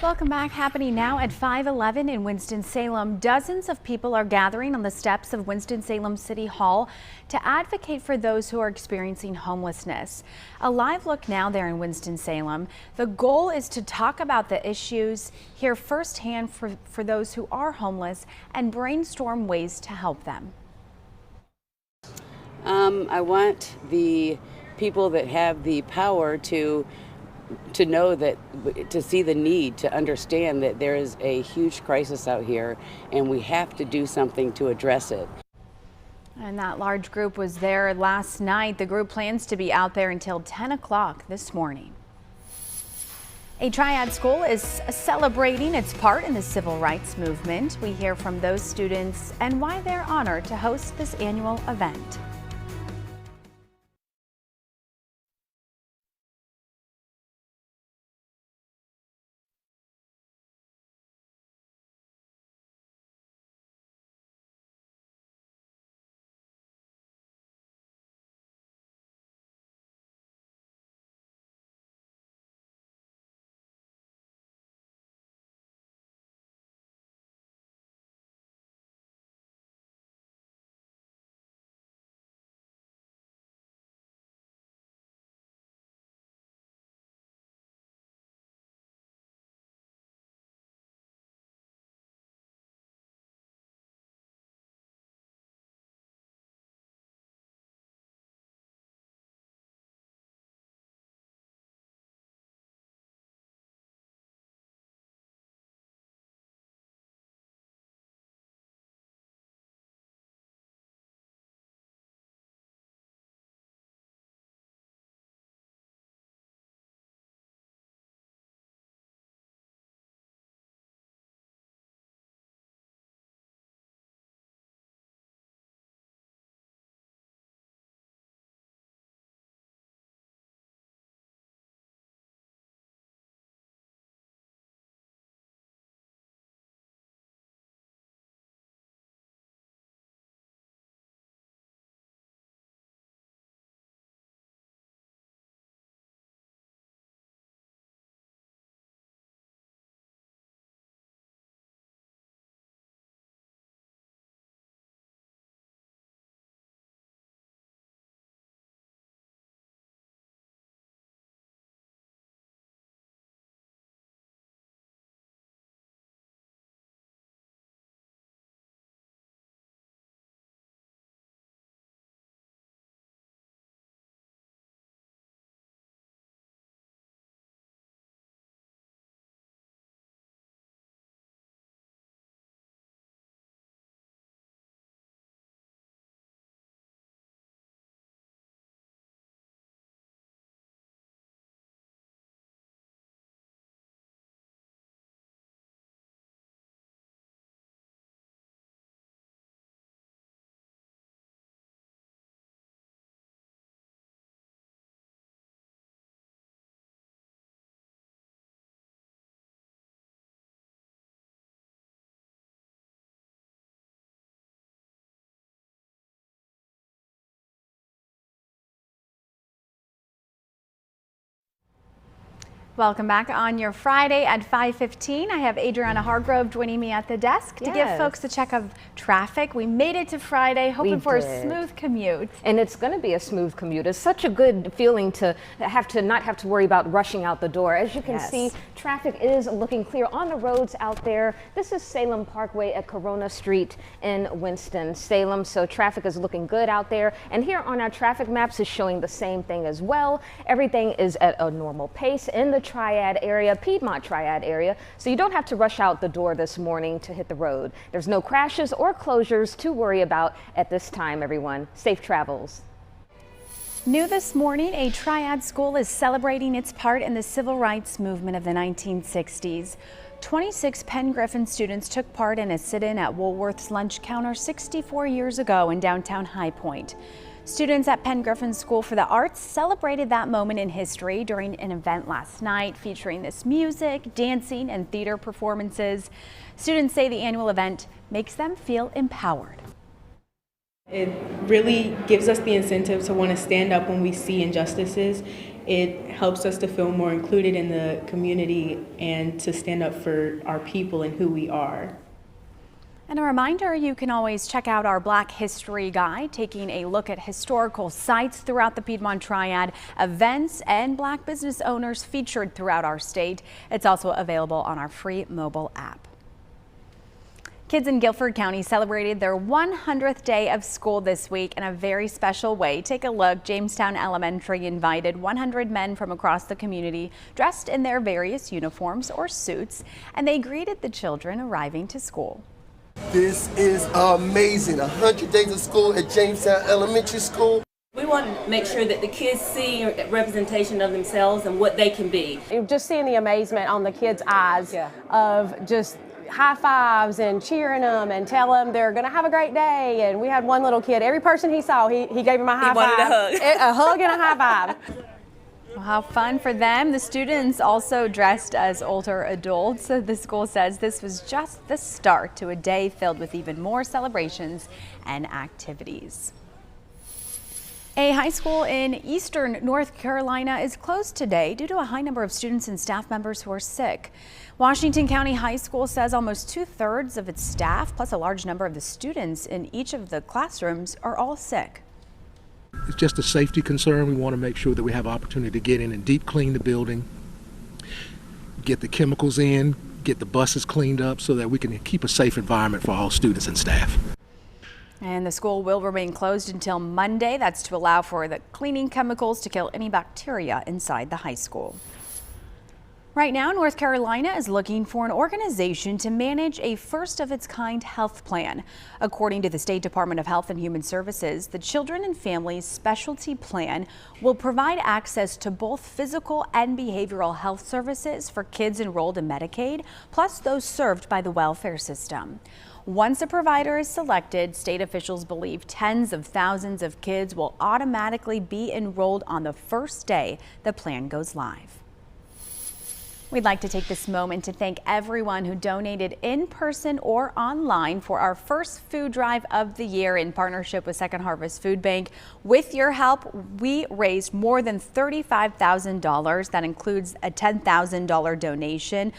Welcome back. Happening now at 511 in Winston-Salem. Dozens of people are gathering on the steps of Winston-Salem City Hall to advocate for those who are experiencing homelessness. A live look now there in Winston-Salem. The goal is to talk about the issues, hear firsthand for those who are homeless, and brainstorm ways to help them. I want the people that have the power to know that, to see the need, to understand that there is a huge crisis out here and we have to do something to address it. And that large group was there last night. The group plans to be out there until 10 o'clock this morning. A Triad school is celebrating its part in the civil rights movement. We hear from those students and why they're honored to host this annual event. Welcome back on your Friday at 5:15. I have Adriana Hargrove joining me at the desk to give folks a check of traffic. We made it to Friday, hoping for a smooth commute. And it's going to be a smooth commute. It's such a good feeling to not have to worry about rushing out the door. As you can see, traffic is looking clear on the roads out there. This is Salem Parkway at Corona Street in Winston-Salem. So traffic is looking good out there. And here on our traffic maps is showing the same thing as well. Everything is at a normal pace in the Triad area, Piedmont Triad area, so you don't have to rush out the door this morning to hit the road. There's no crashes or closures to worry about at this time, everyone. Safe travels. New this morning, a Triad school is celebrating its part in the civil rights movement of the 1960s. 26 Penn Griffin students took part in a sit-in at Woolworth's lunch counter 64 years ago in downtown High Point. Students at Penn Griffin School for the Arts celebrated that moment in history during an event last night featuring this music, dancing, and theater performances. Students say the annual event makes them feel empowered. It really gives us the incentive to want to stand up when we see injustices It helps us to feel more included in the community and to stand up for our people and who we are. And a reminder, you can always check out our Black History Guide, taking a look at historical sites throughout the Piedmont Triad, events, and Black business owners featured throughout our state. It's also available on our free mobile app. Kids in Guilford County celebrated their 100th day of school this week in a very special way. Take a look. Jamestown Elementary invited 100 men from across the community dressed in their various uniforms or suits, and they greeted the children arriving to school. This is amazing. 100 days of school at Jamestown Elementary School. We want to make sure that the kids see a representation of themselves and what they can be. Just seeing the amazement on the kids' eyes of just high fives and cheering them and tell them they're going to have a great day. And we had one little kid, every person he saw, he gave him a high five. Wanted a hug and a high five. Well, how fun for them. The students also dressed as older adults. So the school says this was just the start to a day filled with even more celebrations and activities. A high school in eastern North Carolina is closed today due to a high number of students and staff members who are sick. Washington County High School says almost 2/3 of its staff, plus a large number of the students in each of the classrooms, are all sick. It's just a safety concern. We want to make sure that we have opportunity to get in and deep clean the building, get the chemicals in, get the buses cleaned up so that we can keep a safe environment for all students and staff. And the school will remain closed until Monday. That's to allow for the cleaning chemicals to kill any bacteria inside the high school. Right now, North Carolina is looking for an organization to manage a first-of-its-kind health plan. According to the State Department of Health and Human Services, the Children and Families Specialty Plan will provide access to both physical and behavioral health services for kids enrolled in Medicaid, plus those served by the welfare system. Once a provider is selected, state officials believe tens of thousands of kids will automatically be enrolled on the first day the plan goes live. We'd like to take this moment to thank everyone who donated in person or online for our first food drive of the year in partnership with Second Harvest Food Bank. With your help, we raised more than $35,000. That includes a $10,000 donation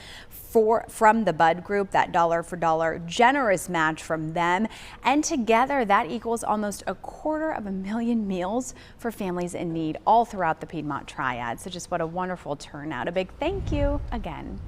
from the Bud Group, that dollar for dollar generous match from them. And together that equals almost 250,000 meals for families in need all throughout the Piedmont Triad. So just what a wonderful turnout. A big thank you again.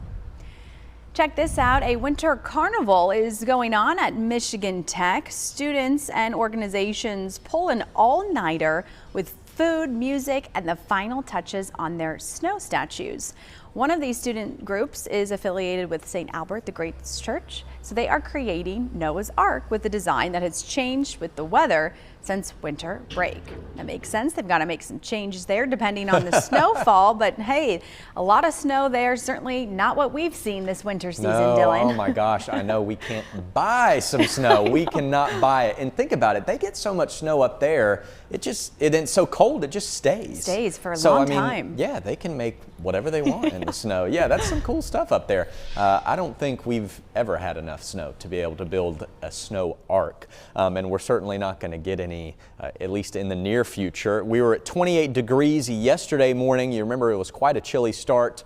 Check this out. A winter carnival is going on at Michigan Tech. Students and organizations pull an all-nighter with food, music, and the final touches on their snow statues. One of these student groups is affiliated with St. Albert the Great Church, so they are creating Noah's Ark with a design that has changed with the weather since winter break. That makes sense. They've got to make some changes there depending on the snowfall, but hey, a lot of snow there. Certainly not what we've seen this winter season, Dylan. Oh my gosh, I know we can't buy some snow. We cannot buy it. And think about it, they get so much snow up there, it's so cold, it just stays. Stays for a long time. Yeah, they can make whatever they want in the snow. Yeah, that's some cool stuff up there. I don't think we've ever had enough snow to be able to build a snow ark. And we're certainly not going to get any, at least in the near future. We were at 28 degrees yesterday morning. You remember it was quite a chilly start.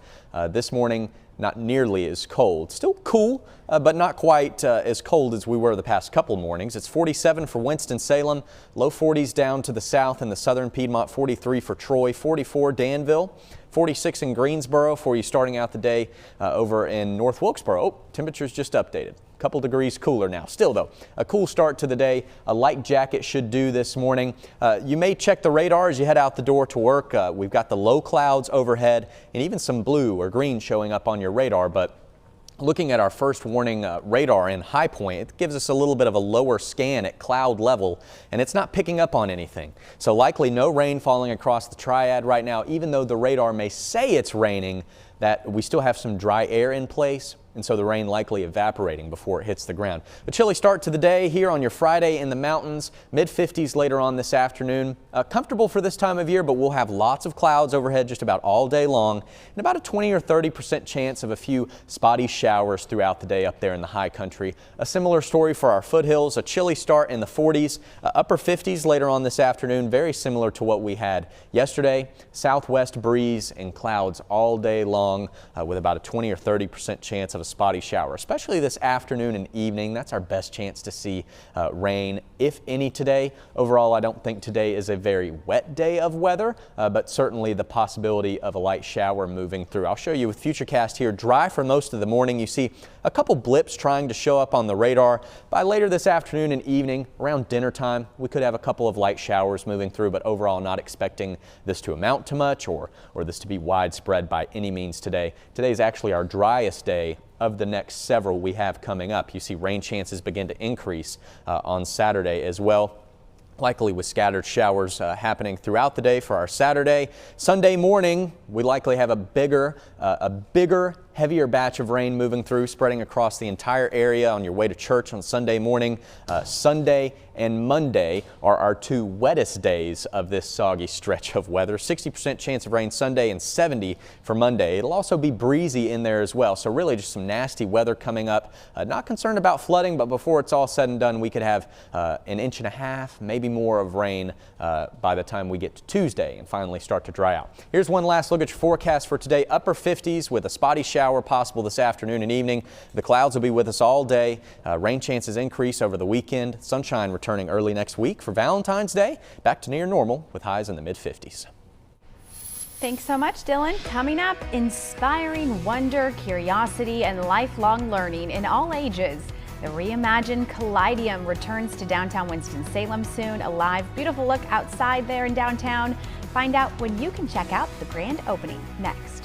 This morning, not nearly as cold. Still cool, but not quite as cold as we were the past couple mornings. It's 47 for Winston-Salem, low 40s down to the south and the southern Piedmont, 43 for Troy, 44 Danville, 46 in Greensboro for you starting out the day over in North Wilkesboro. Oh, temperatures just updated. Couple degrees cooler now. Still though, a cool start to the day. A light jacket should do this morning. You may check the radar as you head out the door to work. We've got the low clouds overhead and even some blue or green showing up on your radar, but looking at our first warning radar in High Point, it gives us a little bit of a lower scan at cloud level, and it's not picking up on anything. So likely no rain falling across the Triad right now, even though the radar may say it's raining, that we still have some dry air in place. and so the rain likely evaporating before it hits the ground. A chilly start to the day here on your Friday in the mountains, mid-50s later on this afternoon. Comfortable for this time of year, but we'll have lots of clouds overhead just about all day long, and about a 20 or 30% chance of a few spotty showers throughout the day up there in the high country. A similar story for our foothills, a chilly start in the 40s, upper 50s later on this afternoon, very similar to what we had yesterday. Southwest breeze and clouds all day long with about a 20 or 30% chance of a spotty shower, especially this afternoon and evening. That's our best chance to see rain, if any, today. Overall, I don't think today is a very wet day of weather, but certainly the possibility of a light shower moving through. I'll show you with Futurecast here. Dry for most of the morning. You see a couple blips trying to show up on the radar. By later this afternoon and evening, around dinner time, we could have a couple of light showers moving through, but overall not expecting this to amount to much or this to be widespread by any means today. Today is actually our driest day of the next several we have coming up. You see rain chances begin to increase on Saturday as well, likely with scattered showers happening throughout the day for our Saturday. Sunday morning, we likely have a bigger, heavier batch of rain moving through, spreading across the entire area on your way to church on Sunday morning. Sunday and Monday are our two wettest days of this soggy stretch of weather. 60% chance of rain Sunday and 70 for Monday. It'll also be breezy in there as well, so really just some nasty weather coming up. Not concerned about flooding, but before it's all said and done, we could have an inch and a half, maybe more of rain by the time we get to Tuesday and finally start to dry out. Here's one last look at your forecast for today. Upper 50s with a spotty shower possible this afternoon and evening. The clouds will be with us all day. Rain chances increase over the weekend. Sunshine returning early next week for Valentine's Day. Back to near normal with highs in the mid-50s. Thanks so much, Dylan. Coming up, inspiring wonder, curiosity, and lifelong learning in all ages. The reimagined Callidium returns to downtown Winston-Salem soon. A live, beautiful look outside there in downtown. Find out when you can check out the grand opening next.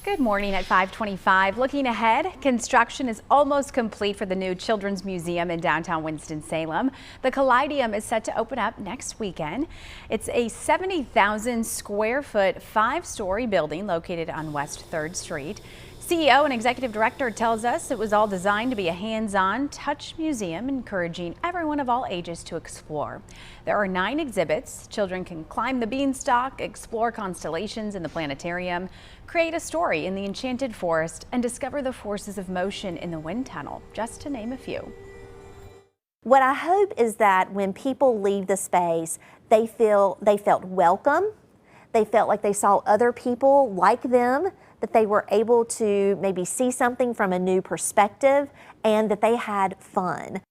Good morning at 5:25. Looking ahead, construction is almost complete for the new Children's Museum in downtown Winston-Salem. The Callidium is set to open up next weekend. It's a 70,000 square foot, 5-story building located on West 3rd Street. CEO and Executive Director tells us it was all designed to be a hands-on touch museum, encouraging everyone of all ages to explore. There are 9 exhibits. Children can climb the beanstalk, explore constellations in the planetarium, create a story in the Enchanted Forest, and discover the forces of motion in the wind tunnel, just to name a few. What I hope is that when people leave the space, they felt welcome. They felt like they saw other people like them, that they were able to maybe see something from a new perspective, and that they had fun.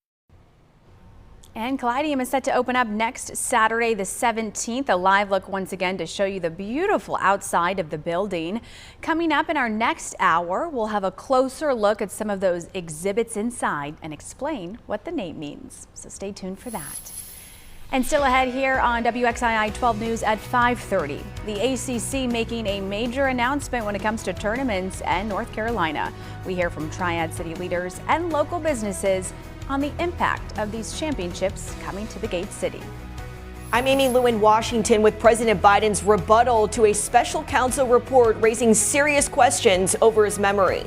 And Callidium is set to open up next Saturday, the 17th. A live look once again to show you the beautiful outside of the building. Coming up in our next hour, we'll have a closer look at some of those exhibits inside and explain what the name means. So stay tuned for that. And still ahead here on WXII 12 News at 5:30. The ACC making a major announcement when it comes to tournaments and North Carolina. We hear from Triad city leaders and local businesses on the impact of these championships coming to the Gate City. I'm Amy Lou in Washington with President Biden's rebuttal to a special counsel report raising serious questions over his memory.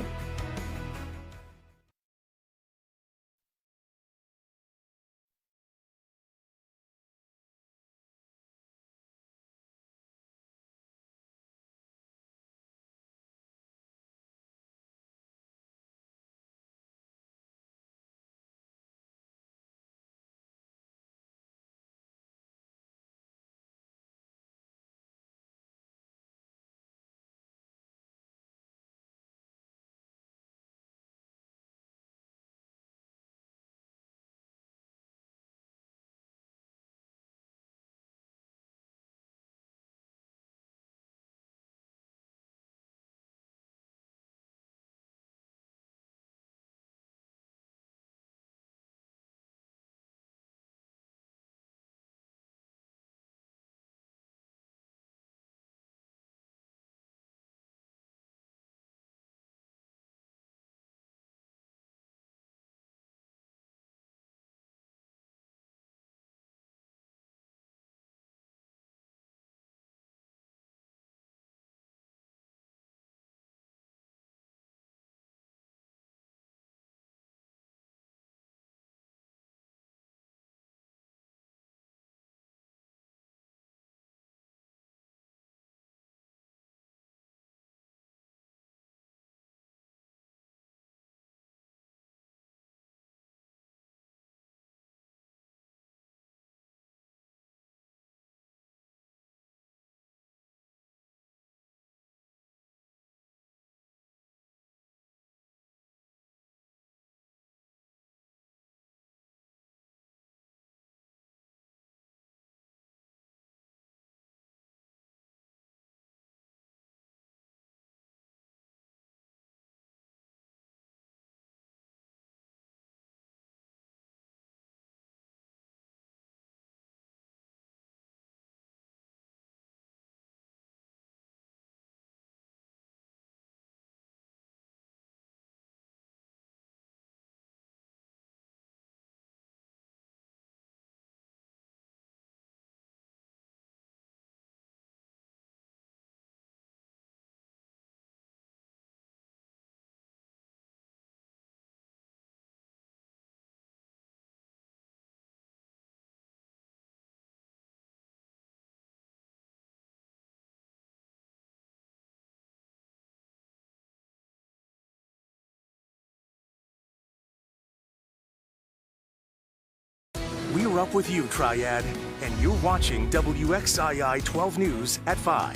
We're up with you, Triad, and you're watching WXII 12 News at 5.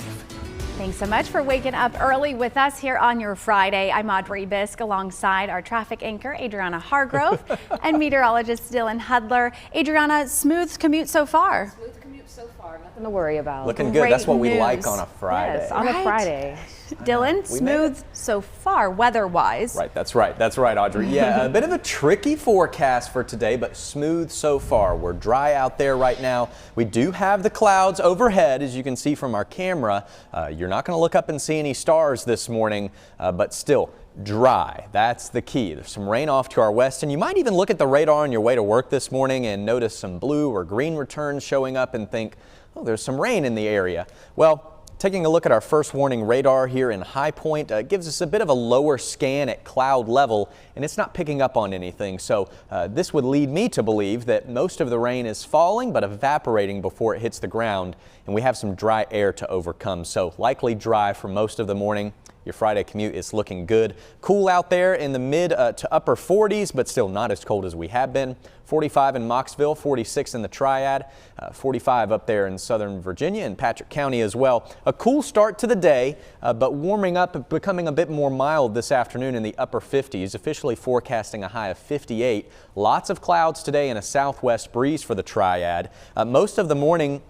Thanks so much for waking up early with us here on your Friday. I'm Audrey Bisk alongside our traffic anchor, Adriana Hargrove, and meteorologist Dylan Hudler. Adriana, smooth commute so far. Smooth commute so far. Nothing to worry about. Looking good. That's what we like on a Friday. Yes, on a Friday. Dylan, smooth so far weather-wise. Right, that's right. That's right, Audrey. Yeah, a bit of a tricky forecast for today, but smooth so far. We're dry out there right now. We do have the clouds overhead, as you can see from our camera. You're not going to look up and see any stars this morning, but still dry. That's the key. There's some rain off to our west, and you might even look at the radar on your way to work this morning and notice some blue or green returns showing up and think, oh, there's some rain in the area. Well, taking a look at our first warning radar here in High Point gives us a bit of a lower scan at cloud level, and it's not picking up on anything. So this would lead me to believe that most of the rain is falling but evaporating before it hits the ground, and we have some dry air to overcome. So likely dry for most of the morning. Your Friday commute is looking good. Cool out there in the mid to upper 40s, but still not as cold as we have been. 45 in Mocksville, 46 in the Triad, 45 up there in Southern Virginia and Patrick County as well. A cool start to the day, but warming up and becoming a bit more mild this afternoon in the upper 50s, officially forecasting a high of 58. Lots of clouds today and a southwest breeze for the Triad. Most of the morning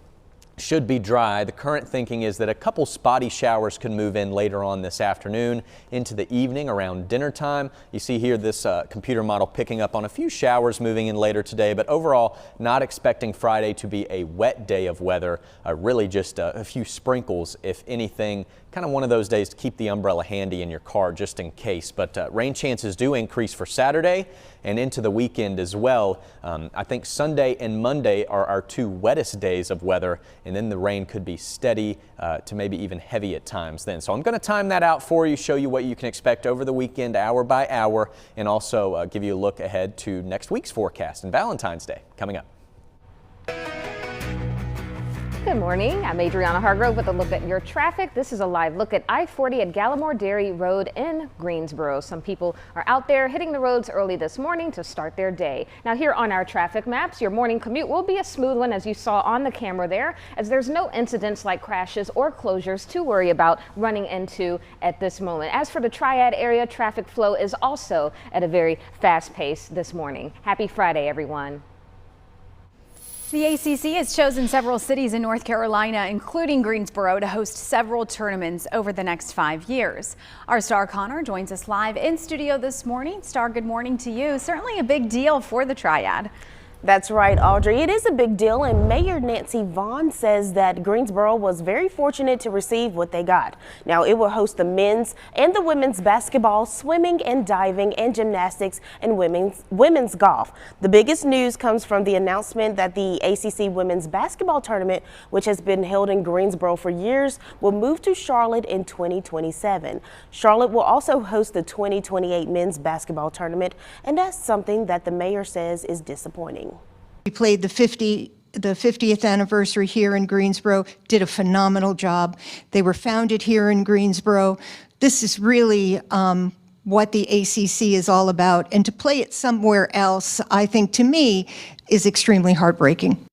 should be dry. The current thinking is that a couple spotty showers could move in later on this afternoon into the evening around dinner time. You see here this computer model picking up on a few showers moving in later today, but overall not expecting Friday to be a wet day of weather, really just a few sprinkles if anything. Kind of one of those days to keep the umbrella handy in your car just in case, but rain chances do increase for Saturday and into the weekend as well. I think Sunday and Monday are our two wettest days of weather, and then the rain could be steady to maybe even heavy at times then. So I'm going to time that out for you, show you what you can expect over the weekend hour by hour, and also give you a look ahead to next week's forecast and Valentine's Day coming up. Good morning. I'm Adriana Hargrove with a look at your traffic. This is a live look at I-40 at Gallimore Dairy Road in Greensboro. Some people are out there hitting the roads early this morning to start their day. Now here on our traffic maps, your morning commute will be a smooth one, as you saw on the camera there, as there's no incidents like crashes or closures to worry about running into at this moment. As for the Triad area, traffic flow is also at a very fast pace this morning. Happy Friday, everyone. The ACC has chosen several cities in North Carolina, including Greensboro, to host several tournaments over the next 5 years. Our Star Connor joins us live in studio this morning. Star, good morning to you. Certainly a big deal for the Triad. That's right, Audrey. It is a big deal, and Mayor Nancy Vaughn says that Greensboro was very fortunate to receive what they got. Now, it will host the men's and the women's basketball, swimming and diving, and gymnastics, and women's golf. The biggest news comes from the announcement that the ACC women's basketball tournament, which has been held in Greensboro for years, will move to Charlotte in 2027. Charlotte will also host the 2028 men's basketball tournament, and that's something that the mayor says is disappointing. We played the 50th anniversary here in Greensboro, did a phenomenal job. They were founded here in Greensboro. This is really what the ACC is all about. And to play it somewhere else, I think, to me, is extremely heartbreaking.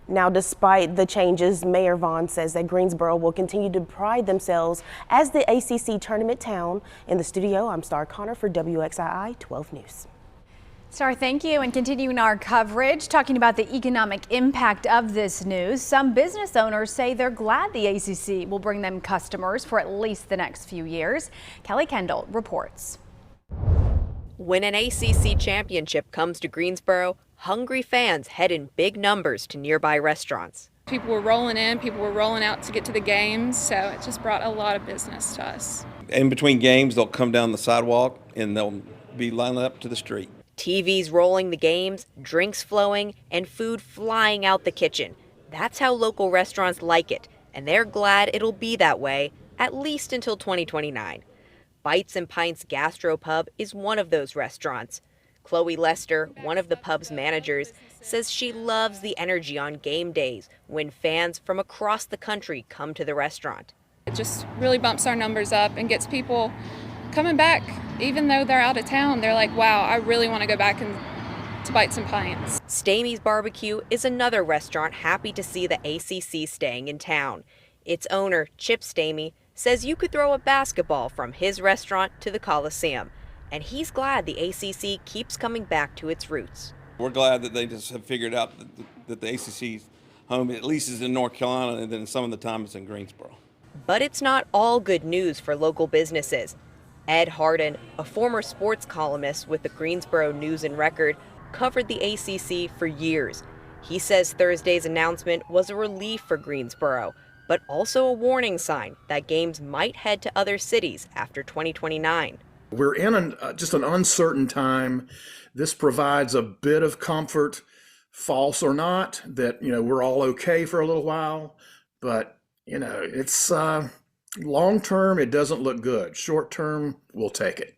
Now, despite the changes, Mayor Vaughn says that Greensboro will continue to pride themselves as the ACC tournament town. In the studio, I'm Star Connor for WXII 12 News. Star, thank you. And continuing our coverage, talking about the economic impact of this news, some business owners say they're glad the ACC will bring them customers for at least the next few years. Kelly Kendall reports. When an ACC championship comes to Greensboro, hungry fans head in big numbers to nearby restaurants. People were rolling in, people were rolling out to get to the games, so it just brought a lot of business to us. In between games, they'll come down the sidewalk and they'll be lined up to the street. TVs rolling the games, drinks flowing, and food flying out the kitchen. That's how local restaurants like it, and they're glad it'll be that way, at least until 2029. Bites and Pints Gastropub is one of those restaurants. Chloe Lester, one of the pub's managers, says she loves the energy on game days when fans from across the country come to the restaurant. It just really bumps our numbers up and gets people coming back. Even though they're out of town, they're like, wow, I really want to go back to Bites and Pints. Stamey's Barbecue is another restaurant happy to see the ACC staying in town. Its owner, Chip Stamey, says you could throw a basketball from his restaurant to the Coliseum, and he's glad the ACC keeps coming back to its roots. We're glad that they just have figured out that the ACC home at least is in North Carolina, and then some of the time it's in Greensboro. But it's not all good news for local businesses. Ed Harden, a former sports columnist with the Greensboro News and Record, covered the ACC for years. He says Thursday's announcement was a relief for Greensboro, but also a warning sign that games might head to other cities after 2029. We're in just an uncertain time. This provides a bit of comfort, false or not, that, we're all okay for a little while. But, it's long term, it doesn't look good. Short term, we'll take it.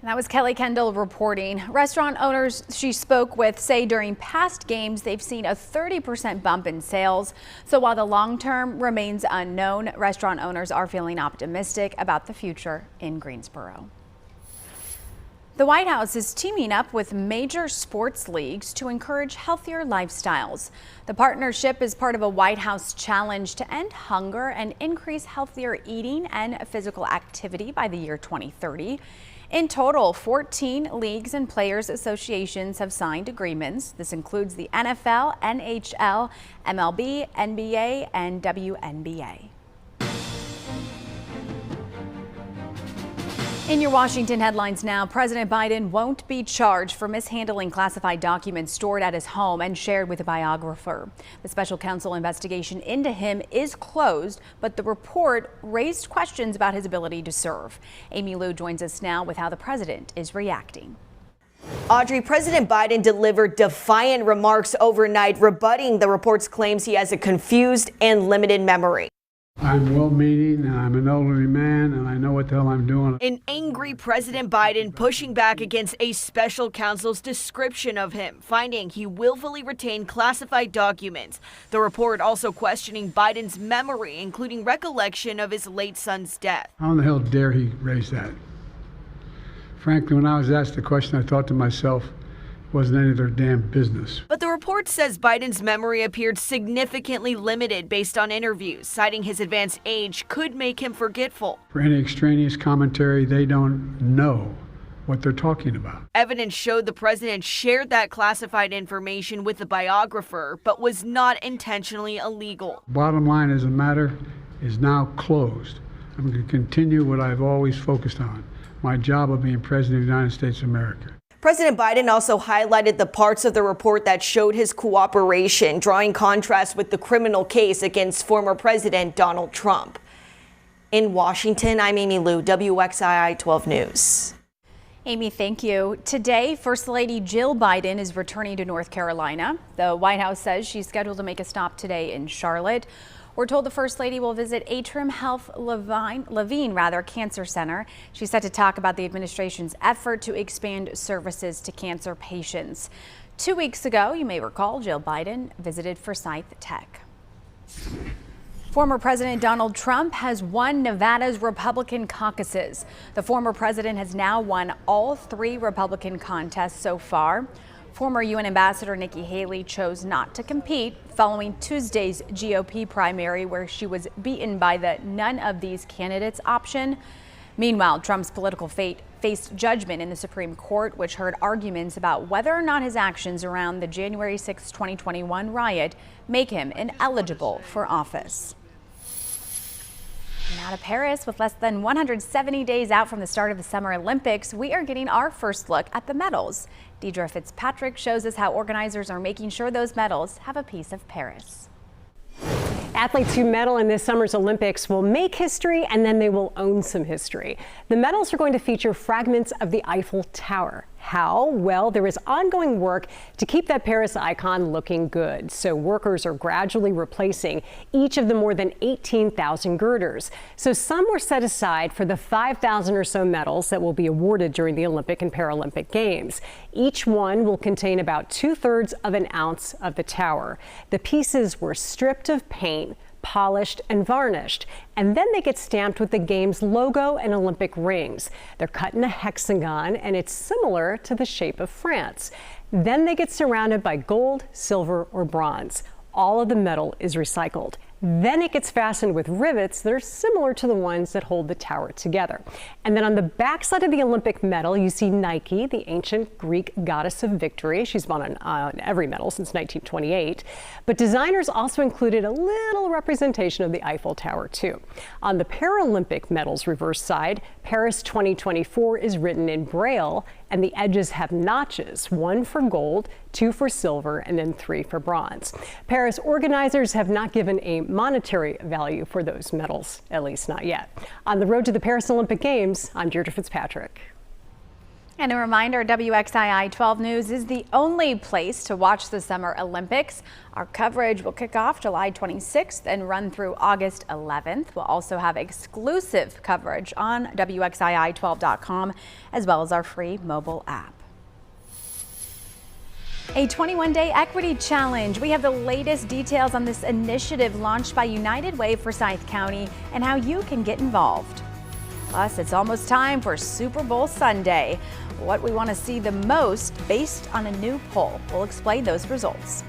That was Kelly Kendall reporting. Restaurant owners she spoke with say during past games they've seen a 30% bump in sales. So while the long term remains unknown, restaurant owners are feeling optimistic about the future in Greensboro. The White House is teaming up with major sports leagues to encourage healthier lifestyles. The partnership is part of a White House challenge to end hunger and increase healthier eating and physical activity by the year 2030. In total, 14 leagues and players associations have signed agreements. This includes the NFL, NHL, MLB, NBA, and WNBA. In your Washington headlines now, President Biden won't be charged for mishandling classified documents stored at his home and shared with a biographer. The special counsel investigation into him is closed, but the report raised questions about his ability to serve. Amy Liu joins us now with how the president is reacting. Audrey, President Biden delivered defiant remarks overnight, rebutting the report's claims he has a confused and limited memory. I'm well-meaning, and I'm an elderly man, and I know what the hell I'm doing. An angry President Biden pushing back against a special counsel's description of him, finding he willfully retained classified documents. The report also questioning Biden's memory, including recollection of his late son's death. How in the hell dare he raise that? Frankly, when I was asked the question, I thought to myself, it wasn't any of their damn business. But the report says Biden's memory appeared significantly limited based on interviews, citing his advanced age could make him forgetful. For any extraneous commentary, they don't know what they're talking about. Evidence showed the president shared that classified information with the biographer, but was not intentionally illegal. Bottom line is the matter is now closed. I'm going to continue what I've always focused on, my job of being President of the United States of America. President Biden also highlighted the parts of the report that showed his cooperation, drawing contrast with the criminal case against former President Donald Trump. In Washington, I'm Amy Liu, WXII 12 News. Amy, thank you. Today, First Lady Jill Biden is returning to North Carolina. The White House says she's scheduled to make a stop today in Charlotte. We're told the First Lady will visit Atrium Health Levine Cancer Center. She's set to talk about the administration's effort to expand services to cancer patients. 2 weeks ago, you may recall, Jill Biden visited Forsyth Tech. Former President Donald Trump has won Nevada's Republican caucuses. The former president has now won all 3 Republican contests so far. Former UN Ambassador Nikki Haley chose not to compete following Tuesday's GOP primary, where she was beaten by the none of these candidates option. Meanwhile, Trump's political fate faced judgment in the Supreme Court, which heard arguments about whether or not his actions around the January 6, 2021 riot make him ineligible for office. Now to Paris. With less than 170 days out from the start of the Summer Olympics, we are getting our first look at the medals. Deidre Fitzpatrick shows us how organizers are making sure those medals have a piece of Paris. Athletes who medal in this summer's Olympics will make history, and then they will own some history. The medals are going to feature fragments of the Eiffel Tower. How? Well, there is ongoing work to keep that Paris icon looking good. So workers are gradually replacing each of the more than 18,000 girders. So some were set aside for the 5,000 or so medals that will be awarded during the Olympic and Paralympic Games. Each one will contain about 2/3 of an ounce of the tower. The pieces were stripped of paint, polished and varnished, and then they get stamped with the game's logo and Olympic rings. They're cut in a hexagon, and it's similar to the shape of France. Then they get surrounded by gold, silver, or bronze. All of the metal is recycled. Then it gets fastened with rivets that are similar to the ones that hold the tower together. And then on the backside of the Olympic medal, you see Nike, the ancient Greek goddess of victory. She's been on every medal since 1928. But designers also included a little representation of the Eiffel Tower, too. On the Paralympic medal's reverse side, Paris 2024 is written in Braille, and the edges have notches, 1 for gold, 2 for silver, and then 3 for bronze. Paris organizers have not given a monetary value for those medals, at least not yet. On the road to the Paris Olympic Games, I'm Deirdre Fitzpatrick. And a reminder, WXII 12 News is the only place to watch the Summer Olympics. Our coverage will kick off July 26th and run through August 11th. We'll also have exclusive coverage on WXII12.com as well as our free mobile app. A 21-day equity challenge. We have the latest details on this initiative launched by United Way Forsyth County and how you can get involved. Plus, it's almost time for Super Bowl Sunday. What we want to see the most based on a new poll. We'll explain those results.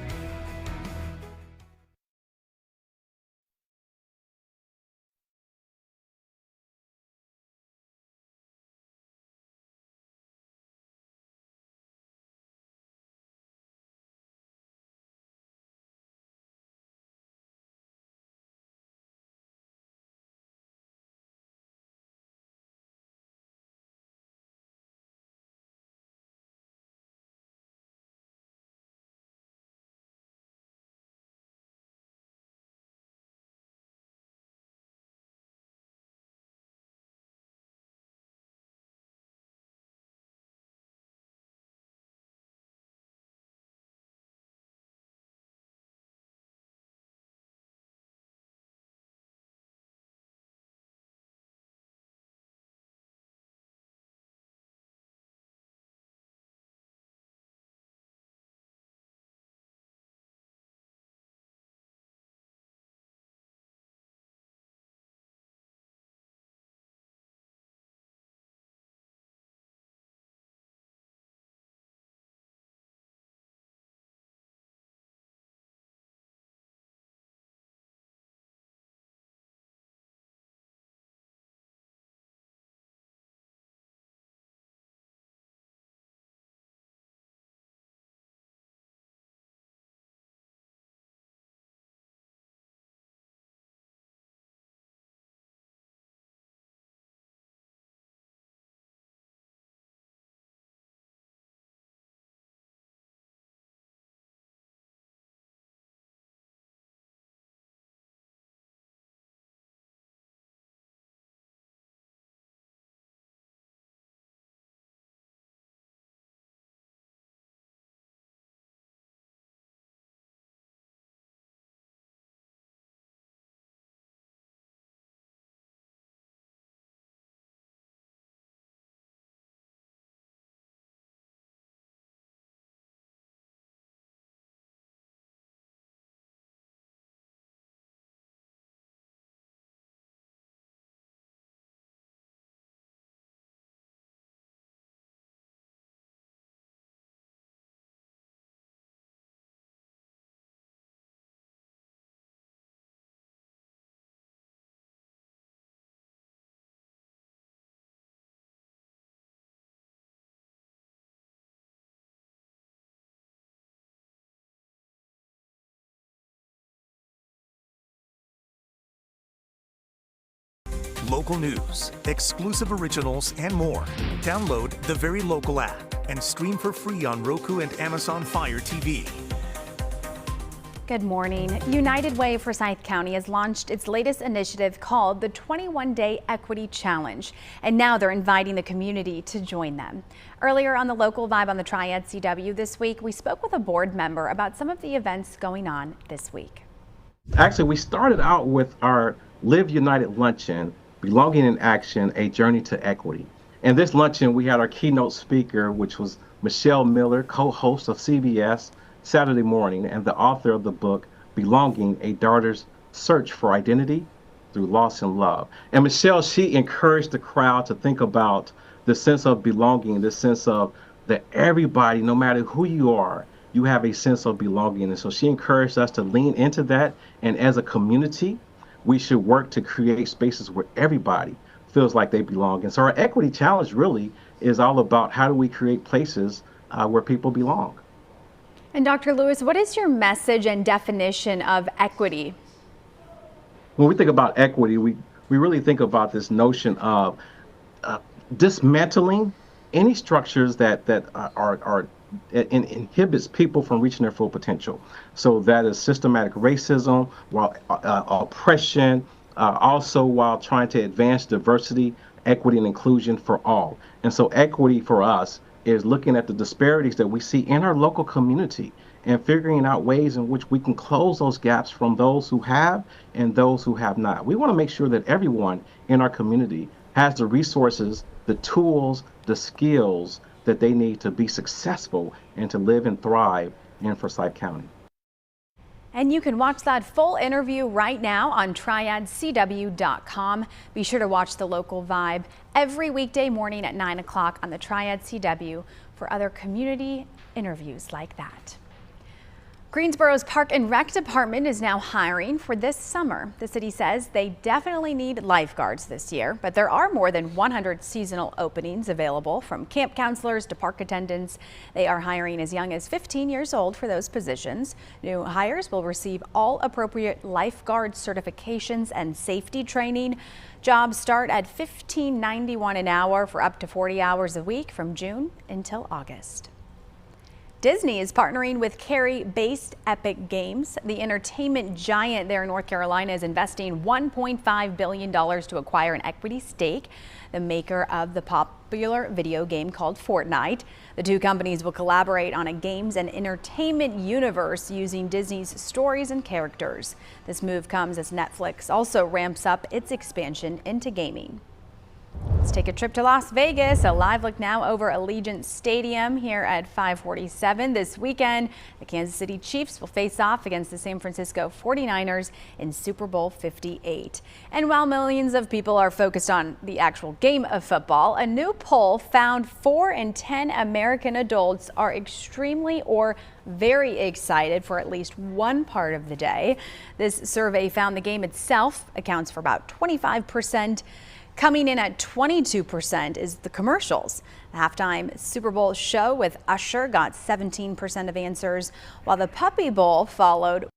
Local news, exclusive originals, and more. Download the Very Local app and stream for free on Roku and Amazon Fire TV. Good morning. United Way Forsyth County has launched its latest initiative called the 21-Day Equity Challenge, and now they're inviting the community to join them. Earlier on the Local Vibe on the Triad CW this week, we spoke with a board member about some of the events going on this week. Actually, we started out with our Live United Luncheon, Belonging in Action, A Journey to Equity. And this luncheon, we had our keynote speaker, which was Michelle Miller, co-host of CBS Saturday Morning and the author of the book, Belonging, A Daughter's Search for Identity Through Loss and Love. And Michelle, she encouraged the crowd to think about the sense of belonging, the sense of that everybody, no matter who you are, you have a sense of belonging. And so she encouraged us to lean into that. And as a community, we should work to create spaces where everybody feels like they belong. And so our equity challenge really is all about how do we create places where people belong. And Dr. Lewis, what is your message and definition of equity? When we think about equity, we really think about this notion of dismantling any structures that inhibits people from reaching their full potential. So that is systematic racism, while oppression, also while trying to advance diversity, equity, and inclusion for all. And so equity for us is looking at the disparities that we see in our local community and figuring out ways in which we can close those gaps from those who have and those who have not. We want to make sure that everyone in our community has the resources, the tools, the skills that they need to be successful and to live and thrive in Forsyth County. And you can watch that full interview right now on triadcw.com. Be sure to watch The Local Vibe every weekday morning at 9 o'clock on the Triad CW for other community interviews like that. Greensboro's Park and Rec Department is now hiring for this summer. The city says they definitely need lifeguards this year, but there are more than 100 seasonal openings available, from camp counselors to park attendants. They are hiring as young as 15 years old for those positions. New hires will receive all appropriate lifeguard certifications and safety training. Jobs start at $15.91 an hour for up to 40 hours a week from June until August. Disney is partnering with Cary-based Epic Games. The entertainment giant there in North Carolina is investing $1.5 billion to acquire an equity stake, the maker of the popular video game called Fortnite. The two companies will collaborate on a games and entertainment universe using Disney's stories and characters. This move comes as Netflix also ramps up its expansion into gaming. Let's take a trip to Las Vegas. A live look now over Allegiant Stadium here at 5:47 this weekend. The Kansas City Chiefs will face off against the San Francisco 49ers in Super Bowl 58. And while millions of people are focused on the actual game of football, a new poll found 4 in 10 American adults are extremely or very excited for at least one part of the day. This survey found the game itself accounts for about 25%. Coming in at 22% is the commercials. The halftime Super Bowl show with Usher got 17% of answers, while the Puppy Bowl followed